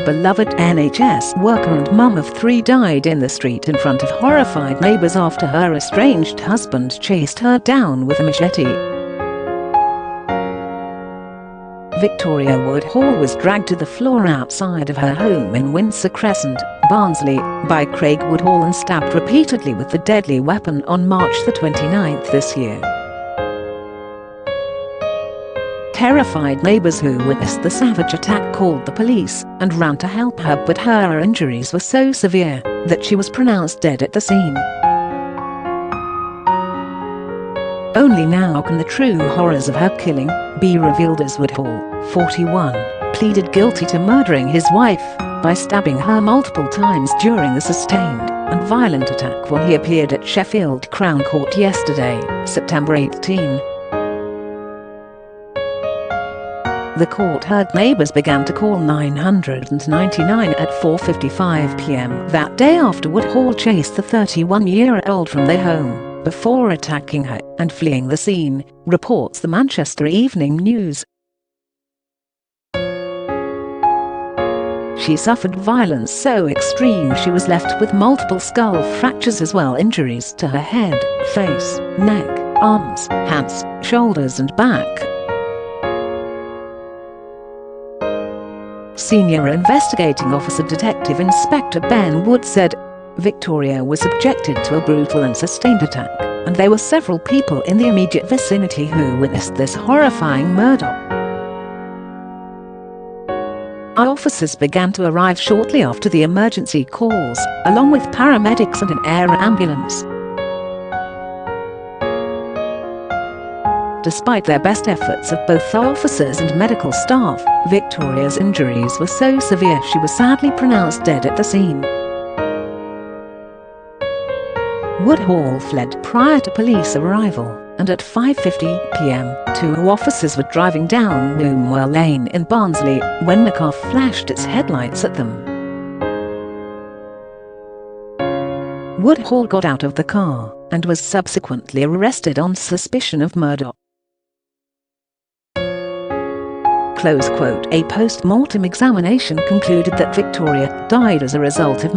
beloved NHS worker and mum of 3 died in the street in front of horrified neighbours after her estranged husband chased her down with a machete. Victoria Woodhall was dragged to the floor outside of her home in Windsor Crescent, Barnsley, by Craig Woodhall and stabbed repeatedly with the deadly weapon on March the 29th this year. Terrified neighbours who witnessed the savage attack called the police and ran to help her, but her injuries were so severe that she was pronounced dead at the scene. Only now can the true horrors of her killing be revealed, as Woodhall, 41, pleaded guilty to murdering his wife by stabbing her multiple times during the sustained and violent attack when he appeared at Sheffield Crown Court yesterday, September 18. The court heard neighbours began to call 999 at 4:55 p.m. that day after Woodhall chased the 31-year-old from their home before attacking her and fleeing the scene, reports the Manchester Evening News. She suffered violence so extreme she was left with multiple skull fractures as well injuries to her head, face, neck, arms, hands, shoulders and back. Senior Investigating Officer Detective Inspector Ben Wood said, Victoria was subjected to a brutal and sustained attack, and there were several people in the immediate vicinity who witnessed this horrifying murder. Our officers began to arrive shortly after the emergency calls, along with paramedics and an air ambulance. Despite their best efforts of both officers and medical staff, Victoria's injuries were so severe she was sadly pronounced dead at the scene. Woodhall fled prior to police arrival, and at 5:50 p.m, 2 officers were driving down Wombwell Lane in Barnsley when the car flashed its headlights at them. Woodhall got out of the car and was subsequently arrested on suspicion of murder. A post-mortem examination concluded that Victoria died as a result of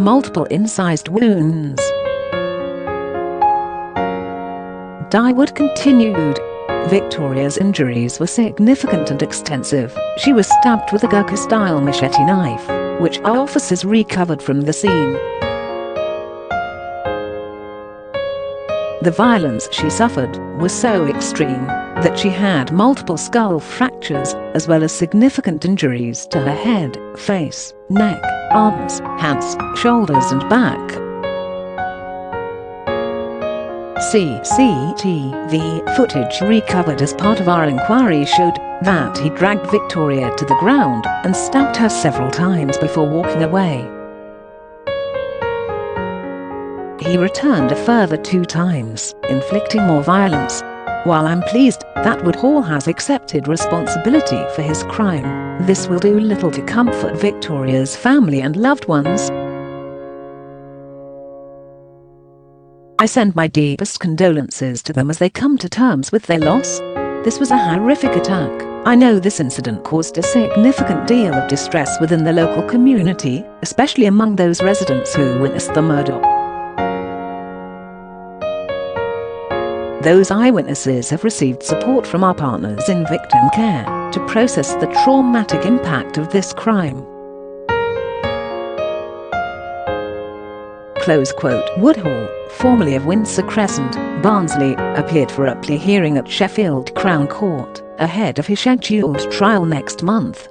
incised wounds. Wood continued. Victoria's injuries were significant and extensive. She was stabbed with a Gurkha-style machete knife, which our officers recovered from the scene. The violence she suffered was so extreme that she had multiple skull fractures, as well as significant injuries to her head, face, neck, arms, hands, shoulders and back. CCTV footage recovered as part of our inquiry showed that he dragged Victoria to the ground and stabbed her several times before walking away. He returned a further 2 times, inflicting more violence. While I'm pleased that Woodhall has accepted responsibility for his crime, this will do little to comfort Victoria's family and loved ones. I send my deepest condolences to them as they come to terms with their loss. This was a horrific attack. I know this incident caused a significant deal of distress within the local community, especially among those residents who witnessed the murder. Those eyewitnesses have received support from our partners in victim care to process the traumatic impact of this crime. Woodhall, formerly of Windsor Crescent, Barnsley, appeared for a plea hearing at Sheffield Crown Court, ahead of his scheduled trial next month.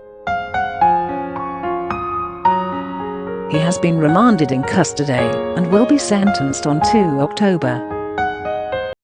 He has been remanded in custody and will be sentenced on 2 October.